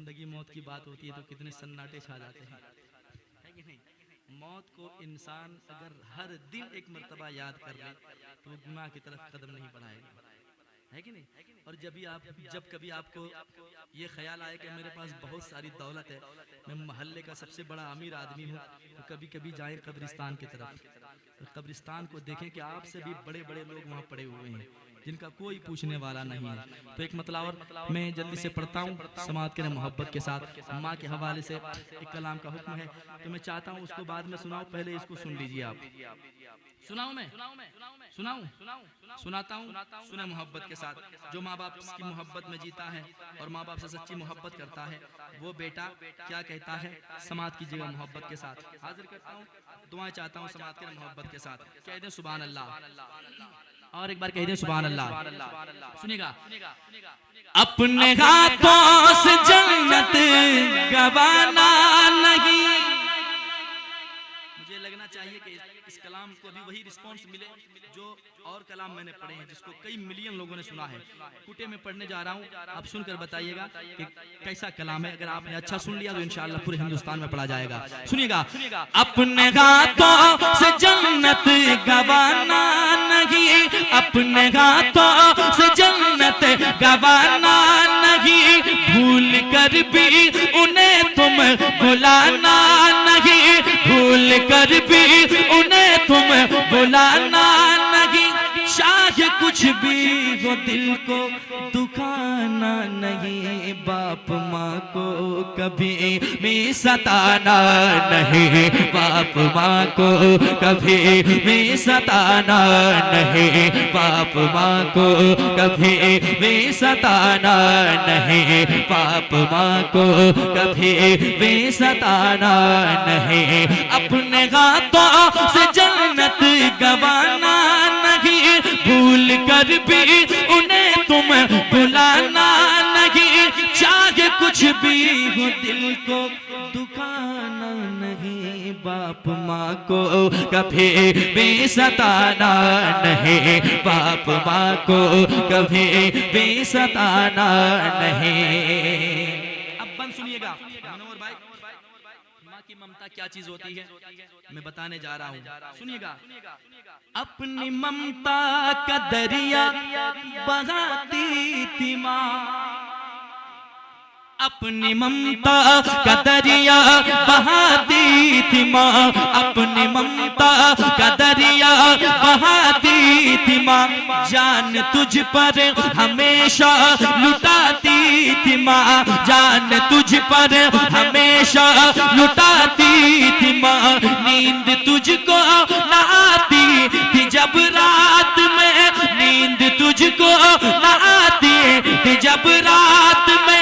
जिंदगी मौत की बात होती है तो कितने सन्नाटे छा जाते हैं, है कि नहीं। मौत को इंसान अगर हर दिन एक मर्तबा याद कर ले तो गुनाह की तरफ कदम नहीं बढ़ाएगा, है कि नहीं। और जब कभी आपको ये ख्याल आए कि मेरे पास बहुत सारी दौलत है, मैं मोहल्ले का सबसे बड़ा अमीर आदमी हूँ, तो कभी कभी जाएं कब्रिस्तान की तरफ, तो कब्रिस्तान को देखें कि आपसे भी बड़े बड़े लोग वहाँ पड़े हुए हैं जिनका कोई पूछने वाला नहीं है। तो एक मतलब और मैं जल्दी से पढ़ता हूँ समाज के मोहब्बत के साथ। माँ के हवाले से एक कलाम का हुक्म है, तो मैं चाहता हूँ उसको बाद में सुनाऊँ, पहले इसको सुन लीजिए आप। सुनाऊं मैं? सुनाता हूँ, सुने मोहब्बत के साथ। जो माँ बाप की मोहब्बत में जीता है और माँ बाप से सच्ची मोहब्बत करता है, वो बेटा क्या कहता है, समाज की जगह मोहब्बत के साथ हाजिर करता हूँ, दुआएं चाहता हूँ समाज के मोहब्बत के साथ। कह दें सुभान अल्लाह, और एक बार कह दें सुभान अल्लाह। सुनिएगा, अपने हाथों से जन्नत गवाना नहीं। मुझे लगना चाहिए कि इस कलाम को भी वही रिस्पांस मिले जो और कलाम मैंने पढ़े हैं, जिसको कई मिलियन लोगों ने सुना है। कुटे में पढ़ने जा रहा हूँ, आप सुनकर बताइएगा कि कैसा कलाम है। अगर आपने अच्छा सुन लिया तो इंशाअल्लाह पूरे हिंदुस्तान में पढ़ा जाएगा। सुनिएगा, अपने हाथों से जन्नत गवाना नहीं, अपने हाथों से जन्नत गवाना नहीं, भूल कर भी उन्हें तुम बुलाना नहीं, भूल कर भी उन्हें तुम बुलाना नहीं। चाहे कुछ भी हो दिल को दुखाना नहीं, बाप माँ को कभी भी सताना नहीं, बाप माँ को कभी भी सताना नहीं, बाप माँ को कभी भी सताना नहीं, बाप माँ को कभी भी सताना नहीं। अपने हाथों से जन्नत गवाना नहीं, भूल कर भी उन्हें तुम बुलाना नहीं। चाहे कुछ भी हो दिल को दुखाना नहीं, बाप माँ को कभी भी सताना नहीं, बाप माँ को कभी भी सताना नहीं। अब बंद सुनिएगा मनोहर भाई, माँ की ममता क्या चीज होती है मैं बताने जा रहा हूँ, सुनिएगा। अपनी ममता का दरिया बहाती थी माँ, अपनी ममता का दरिया बहाती थी माँ, अपनी ममता का दरिया बहाती थी माँ, जान तुझ पर हमेशा लुटाती थी माँ, जान तुझ पर हमेशा लुटाती थी माँ। नींद तुझको न आती थी जब रात में, नींद तुझको न आती थी जब रात में,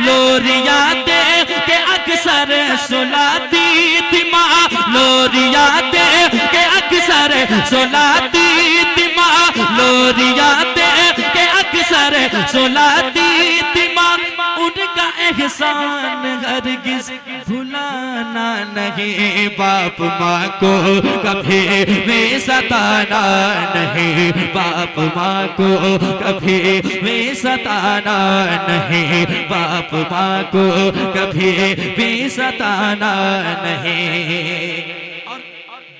लोरिया दे के अक्सर सुलाती थी माँ, लोरिया दे के अक्सर सुलाती थी माँ, लोरिया दे के अक्सर सुलाती थी माँ। उनका एहसान हरगिज भुलाना नहीं, बाप माँ को कभी भी सताना नहीं, बाप माँ को कभी भी सताना नहीं, बाप माँ को कभी भी सताना नहीं। और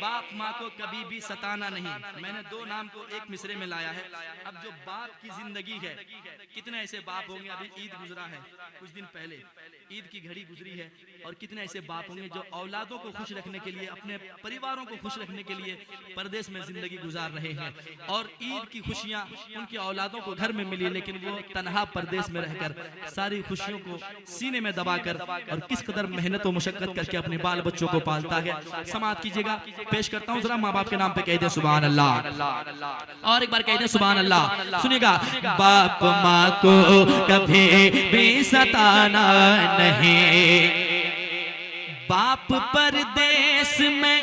बाप माँ को कभी भी सताना नहीं, मैंने दो नाम को एक मिसरे में लाया है। अब जो बाप की जिंदगी है, कितने ऐसे बाप होंगे, अभी ईद गुजरा है कुछ दिन पहले, ईद की घड़ी गुजरी है, और कितने ऐसे बाप होंगे जो औलादों को खुश रखने के लिए, अपने परिवारों को खुश रखने के लिए परदेश में जिंदगी गुजार रहे हैं, और ईद की खुशियां उनकी औलादों को घर में मिली, लेकिन वो तनहा परदेश में रहकर सारी खुशियों को सीने में दबाकर और किस कदर मेहनत और मुशक्कत करके अपने बाल बच्चों को पालता है। समाप्त कीजिएगा, पेश करता हूँ जरा माँ बाप के नाम पे कह दे सुभान अल्लाह, और एक बार कह दे सुभान अल्लाह। सुनिएगा, बाप माँ को कभी भी सताना नहीं, बाप परदेश में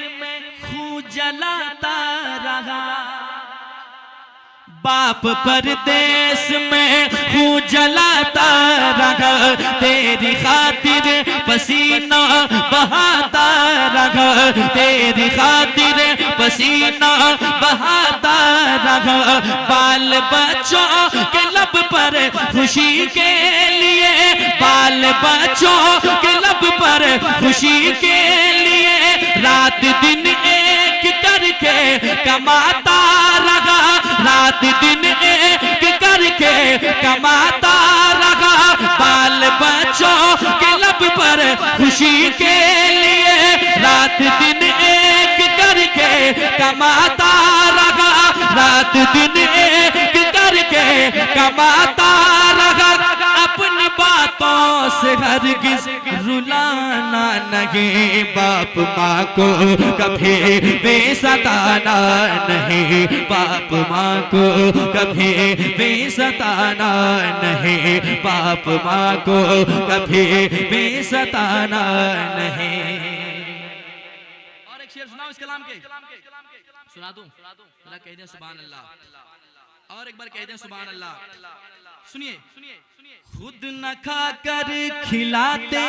खून जलाता रहा, बाप परदेश में खून जलाता रहा, तेरी खातिर पसीना बहाता रहा, तेरी खातिर पसीना बहाता रहा। बाल बच्चों के लब पर खुशी के लिए, बाल बच्चों के लब पर खुशी के लिए रात दिन एक करके कमाता रहा, रात दिन एक करके कमाता रहा। बाल बच्चों के लब पर खुशी के लिए रात दिन एक करके कमाता रहा, रात दिन एक करके कमाता रहा। अपनी बातों से हरगिज रुलाना नहीं, बाप माँ को कभी बेसताना नहीं, बाप माँ को कभी बेसताना नहीं, बाप माँ को कभी बेसताना नहीं। और एक शेर सुनाओ इस कलाम के, सुना दूं? जरा कह दें सुभान अल्लाह, और एक बार कह दें सुभान अल्लाह। सुनिए, खुद न खाकर खिलाते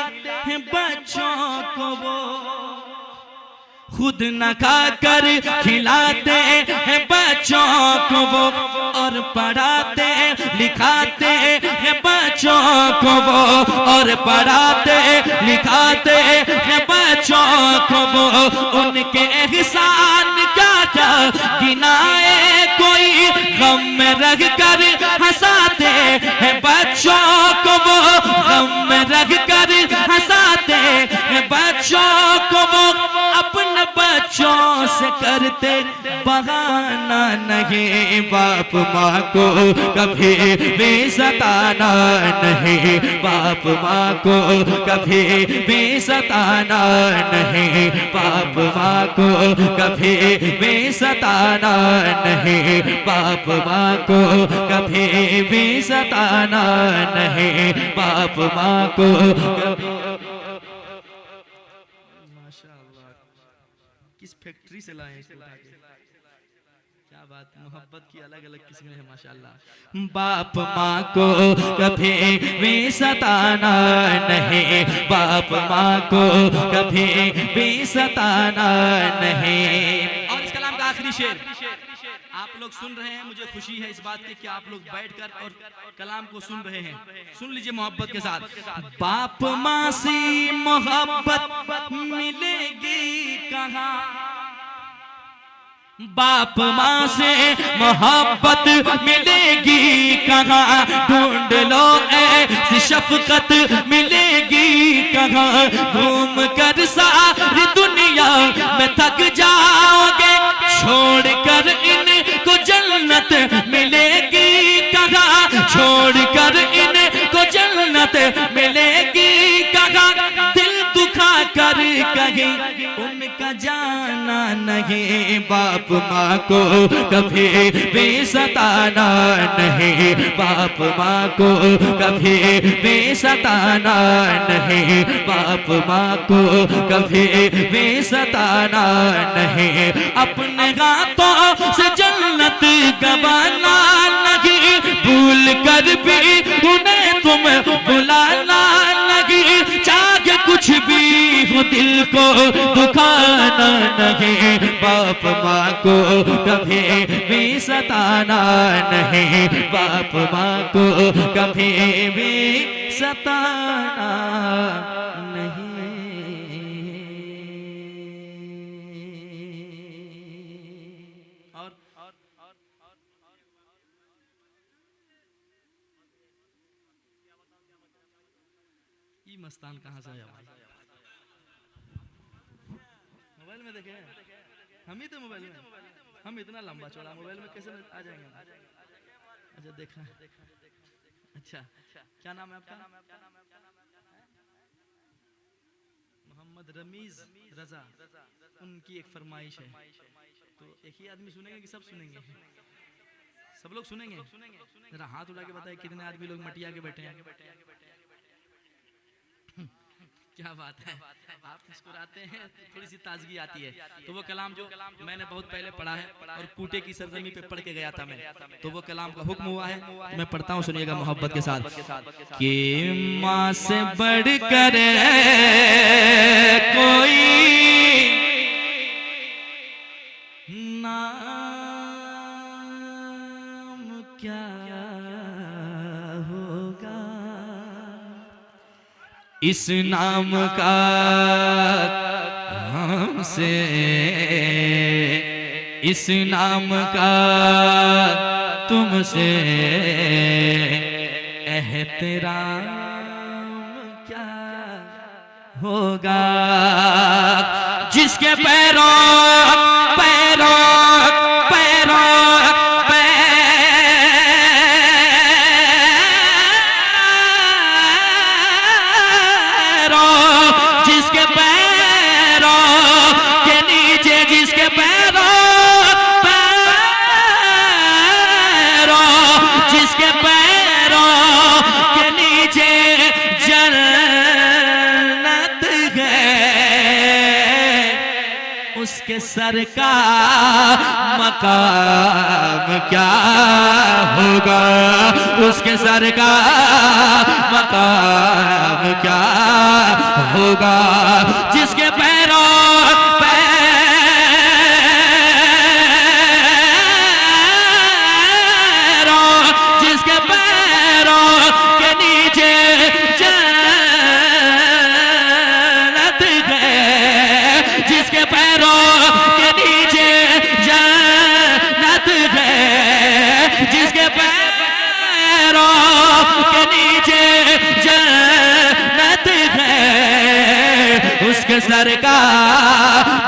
हैं बच्चों को वो, खुद न खाकर खिलाते हैं बच्चों को वो, और पढ़ाते लिखाते हैं बच्चों को वो, और पढ़ाते लिखाते हैं बच्चों को वो। उनके एहसान क्या क्या गिनाए कोई, गम में रह कर हंसाते हैं बच्चों को वो, गम में रह कर हंसाते हैं बच्चों को वो। अपने बच्चों से करते बहाना नहीं, बाप माँ को कभी बेसताना नहीं, बाप माँ को कभी बेसताना नहीं, बाप माँ को कभी बेसताना नहीं, बाप माँ को कभी बेसताना नहीं, बाप माँ को कभी। किस फैक्ट्री से लाए इसको उठा के, क्या बात, मोहब्बत की अलग अलग किस्में हैं माशाल्लाह। बाप माँ को कभी बेसताना नहीं, बाप माँ को कभी बेसताना नहीं। और इस कलाम का आखिरी शेर आप लोग सुन रहे हैं, मुझे खुशी है इस बात की कि आप लोग बैठकर और कलाम को सुन रहे हैं। सुन लीजिए मोहब्बत के साथ। बाप माँ से मोहब्बत मिलेगी कहाँ, बाप माँ से मोहब्बत मिलेगी कहाँ, ढूंढ लो ऐसी शफकत मिलेगी कहाँ। घूम कर सारी दुनिया में थक जाओगे, छोड़ कर इनको जन्नत मिलेगी कहाँ, छोड़ कर इनको जन्नत मिलेगी कहाँ। दिल दुखा कर कहीं उनका जाना नहीं, बाप माँ को कभी बेसताना नहीं, बाप माँ को कभी बेसताना नहीं, बाप माँ को कभी बेसताना नहीं। अपने हाथों से जन्नत गवाना नहीं, भूल कर भी उन्हें तुम बुलाना नहीं। चाहे कुछ भी हो दिल को दुखाना नहीं, बाप माँ को कभी बेसताना नहीं, बाप माँ को कभी बेसताना नहीं। ये मस्तान कहाँ से आया भाई? मोबाइल में देखे हम ही तो मोबाइल में, हम इतना लंबा चौड़ा मोबाइल में कैसे आ जाएंगे? अच्छा देखा, अच्छा क्या नाम है आपका? मोहम्मद रमीज रजा। उनकी एक फरमाइश है, तो एक ही आदमी सुनेंगे कि सब सुनेंगे? सब लोग सुनेंगे? जरा हाथ उठा के बताए कितने आदमी लोग मटिया के बैठे हैं? क्या बात है, आप मुस्कुराते हैं तो थोड़ी सी ताजगी आती है। तो वो कलाम जो मैंने बहुत पहले पढ़ा है और कूटे की सरजमी पे पढ़ के गया था मैं, तो वो कलाम का हुक्म हुआ है, मैं पढ़ता हूँ, सुनिएगा मोहब्बत के साथ। कि माँ से बढ़कर कोई इस नाम का हमसे, इस नाम का तुमसे एहतराम क्या होगा। जिसके पैरों पैरों पैरों पैरों जिसके पैरों के नीचे, जिसके पैरों पैरों जिसके पैरों के नीचे जन्नत है, उसके सर का मकाम क्या होगा। उसके सर का मकाम क्या होगा। जिसके पैरों जिसके पैरों के नीचे जन्नत है, जिसके पैरों के नीचे जन्नत है, जिसके पैरों के नीचे जन्नत है, उसके सर का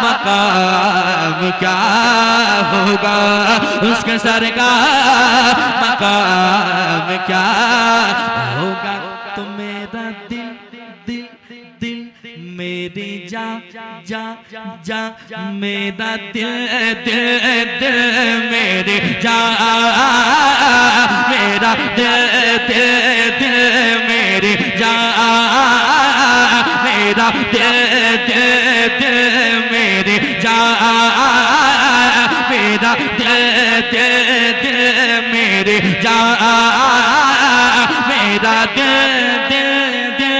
मकाम क्या होगा। उसके सर का मकाम क्या होगा। तो मेरा दिल दिल दिल मेरी जा जा जा मेरा दिल दिल दिल मेरी जा, मेरा दिल दिल दिल मेरी जा, मेरा दिल दिल दिल मेरी जा, मेरा दिल दिल दिल मेरी जा, मेरा दिल दिल दिल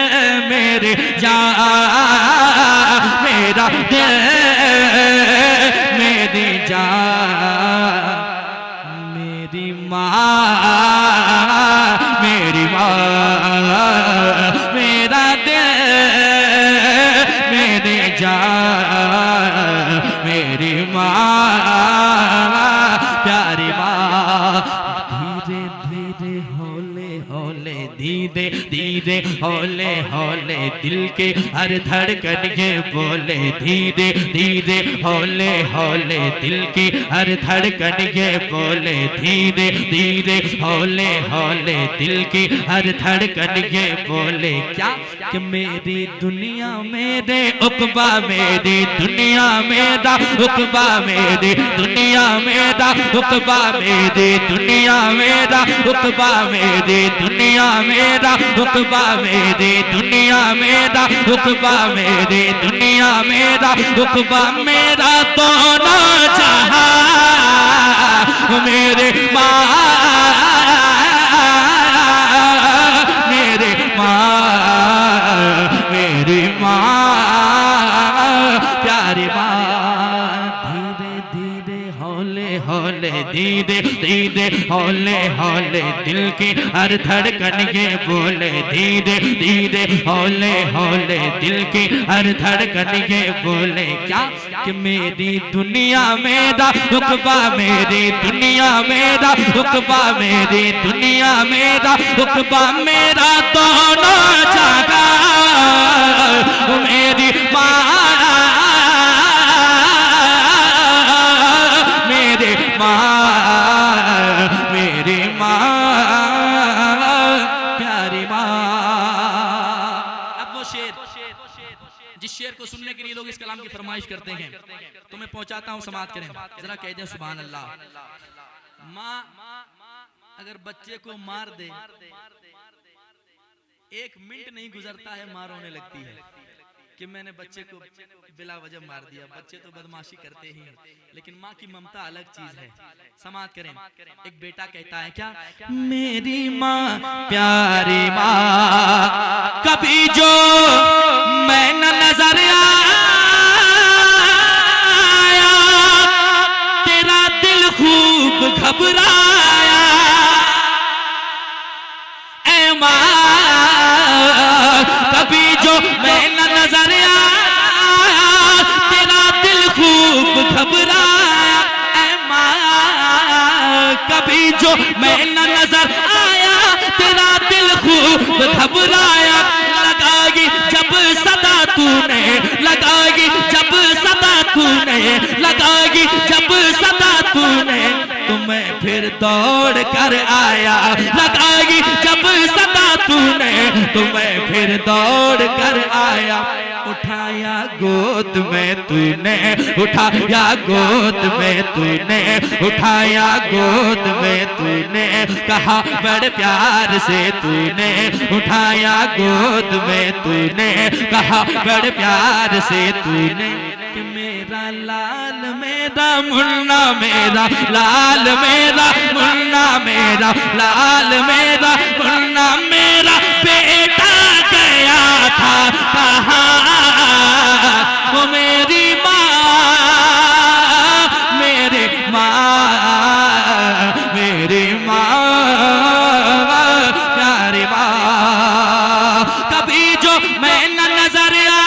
मेरी जा, मेरा दिल मेरी जा। मेरी माँ मेरी माँ मेरा दिल मेरी जा, मेरी माँ प्यारी माँ। धीरे धीरे हौले हौले धीरे धीरे हौले हौले दिल के हर धड़कन ये बोले। धीरे धीरे हौले हौले दिल की हर धड़कन ये बोले। धीरे धीरे हौले हौले दिल की हर धड़कन ये बोले। क्या कि मेरी दुनिया मेरे उक़बा, मेरी दुनिया मेरा उक़बा, मेरी दुनिया मेरा उक़बा, मेरी दुनिया मेरा उक़बा, मेरी दुनिया मेरा उक़बा, मेरी दुनिया मेरा उक़बा, मेरी दुनिया मेरा उक़बा। मेरा तो ना चाहा मेरे माँ, मेरे माँ, मेरी माँ प्यारी माँ। धीरे धीरे हौले हौले धीरे धीरे हौले हौले दिल की हर धड़कन ये बोले। धीरे धीरे हौले हौले दिल की हर धड़कन ये बोले। क्या कि मेरी दुनिया मेरा उक़बा, मेरी दुनिया मेरा उक़बा, मेरी दुनिया मेरा उक़बा। मेरा दोनों जगह मेरी माँ, मेरी माँ, मेरी माँ प्यारी माँ। अब वो शेर जिस शेर को सुनने के लिए लोग इस कलाम की फरमाइश करते हैं, तो मैं पहुंचाता हूं, समाअत करें जरा, कह दें सुभान अल्लाह। माँ अगर बच्चे को मार दे, 1 मिनट नहीं गुजरता है माँ रोने लगती है कि मैंने बच्चे को बिला वजह मार दिया। बच्चे तो बदमाशी करते ही हैं, लेकिन माँ की ममता अलग चीज है। समाअत करें। एक बेटा कहता है क्या, मेरी माँ प्यारी माँ, कभी जो मैं न नजर आया, तेरा दिल खूब घबराया। ऐ माँ कभी जो मैं न नजर आया तेरा दिल खूब घबराया। लगाई जब सदा तूने, लगाई जब सदा तूने, लगाई जब सदा तूने, तो मैं फिर दौड़ कर आया। लगाई जब सदा तूने, तो मैं फिर दौड़ कर आया। उठाया गोद में तूने, उठाया गोद में तूने, उठाया गोद में तूने, कहा बड़े प्यार से तूने, उठाया गोद में तूने, कहा बड़े प्यार से तूने, कि मेरा लाल मेरा मुन्ना मेरा लाल मेरा मुन्ना मेरा लाल मेरा मुन्ना मेरा बेटा गया था कहाँ। वो मेरी माँ, मेरी माँ, मेरी माँ, प्यारी माँ। कभी जो मैं न नजर आया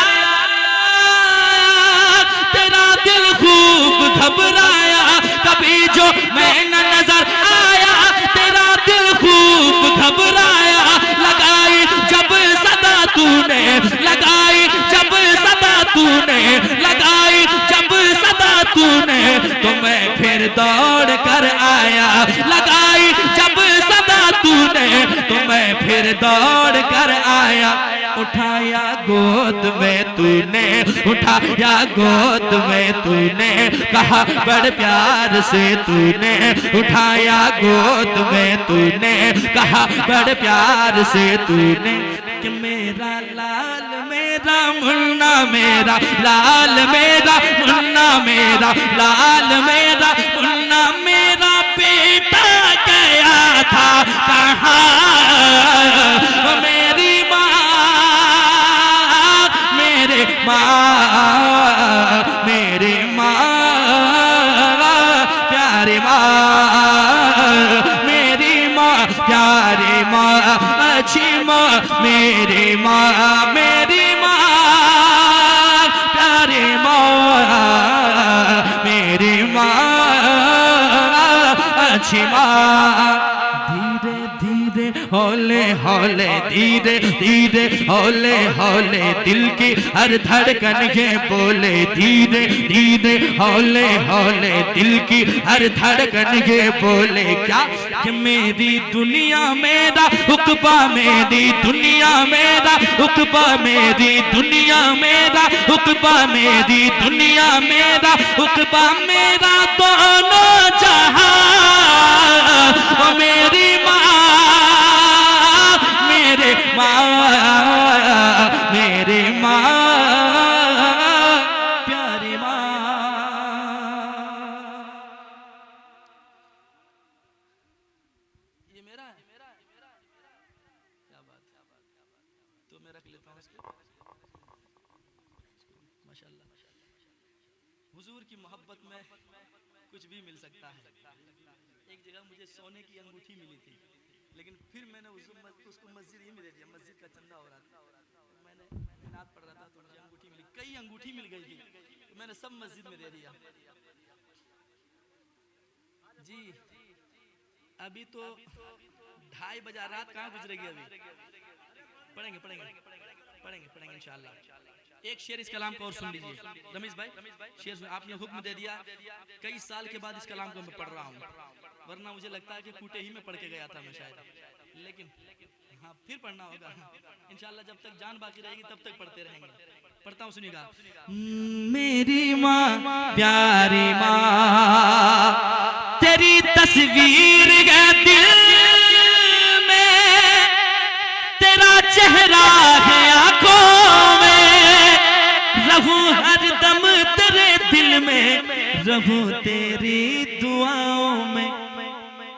तेरा दिल खूब घबराया। कभी जो मैं न नजर आया तेरा दिल खूब घबराया। लगाई जब सदा तूने, लगाई जब सदा तूने, लगाई जब सदा तूने, तो मैं फिर दौड़ कर आया। लगाई जब सदा तूने, तो मैं फिर दौड़ कर आया। उठाया गोद में तूने, उठाया गोद में तूने, कहा बड़े प्यार से तूने, उठाया गोद में तूने, कहा बड़े प्यार से तूने, कि मेरा लाल मेरा मुन्ना मेरा लाल मेरा मुन्ना मेरा लाल मेरा मुन्ना मेरा बेटा गया था कहाँ। मेरी मेरे माँ, मेरे माँ, प्यारे माँ, मेरी माँ, प्यारे माँ, अच्छी माँ, मेरी माँ, मेरी माँ, प्यारे माँ, मेरी माँ, अच्छी माँ। धीरे धीरे हौले हौले, धीरे धीरे हौले हौले, दिल की हर धड़कन के बोले। धीरे धीरे हौले हौले, दिल की हर धड़कन के बोले। क्या कि मेरी दुनिया मेरा उकबा, मेरी दुनिया मेरा उकबा, मेरी दुनिया मेरा उकबा, मेरी दुनिया मेरा उकबा, मेरा दोनों जहां। ओ मेरी माँ, मेरे माँ, मेरे माँ, प्यारी माँ। ये मेरा है, क्या बात है, तो मैं रख लेता हूँ इसको। माशाल्लाह, हुजूर की मोहब्बत में कुछ भी मिल सकता है। एक जगह मुझे सोने की अंगूठी मिली थी, लेकिन फिर मैंने उसको मस्जिद ही में दे दिया। मस्जिद का चंदा हो रहा था, मैंने नात पढ़ रहा था तो मुझे अंगूठी मिली। कई अंगूठी मिल गई थी, तो मैंने सब मस्जिद में दे दिया। जी अभी तो 2:30 बजा, रात कहाँ गुजरेगी अभी। पढ़ेंगे पढ़ेंगे पढ़ेंगे पढ़ेंगे इंशाअल्लाह। एक शेर इस कलाम को और सुन लीजिए रमीज भाई। शेर आपने हुक्म दे दिया, कई साल के बाद इस कलाम को मैं पढ़ रहा हूँ, वरना मुझे लगता है कि कूटे ही में पढ़ के गया था मैं शायद, लेकिन हाँ फिर पढ़ना होगा इंशाअल्लाह। जब तक जान बाकी रहेगी तब तक पढ़ते रहेंगे। पढ़ता हूँ, सुनिएगा। मेरी माँ, प्यारी माँ, तेरी तस्वीर है दिल में, तेरा चेहरा है आंखों में, रहूं हर दम तेरे दिल में, रहूं तेरी दुआओं में।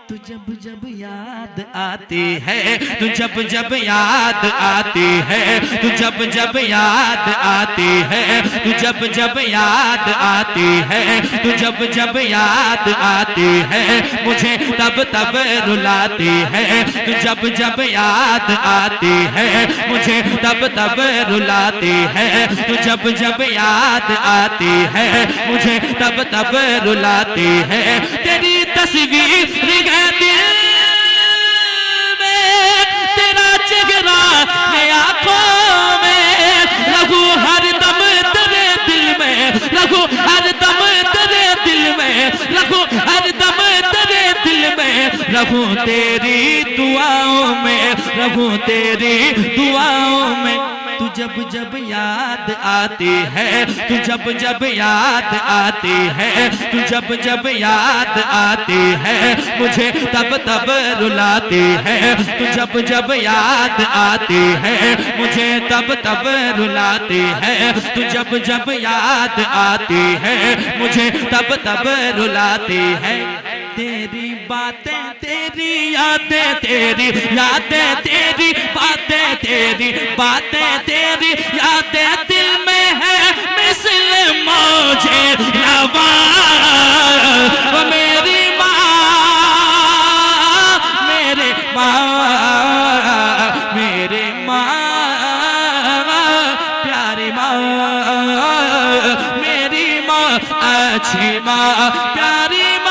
तू जब जब याद आती है, तू जब जब याद आती है, तू जब जब याद आती है, तू जब जब याद आती है, तू जब जब याद आती है, मुझे तब तब रुलाती है। तू जब जब याद आती है, मुझे तब तब रुलाती है। तू जब जब याद आती है, मुझे तब तब रुलाती है। तेरी तस्वीर दिल तेरी दुआओं में, रहूं तेरी दुआओं में। तू जब जब याद आती है, तू जब जब याद आती है, तू जब जब याद आती है, मुझे तब तब रुलाती है। तू जब जब याद आती है, मुझे तब तब रुलाती है। तू जब जब याद आती है, मुझे तब तब रुलाती है। तेरी बातें तेरी यादें, तेरी यादें तेरी बातें, तेरी बातें तेरी यादें दिल में है मिसल मौजे रवा। वो मेरी माँ, मेरे माँ, मेरे माँ, प्यारी माँ, मेरी माँ, अच्छी माँ, प्यारी माँ।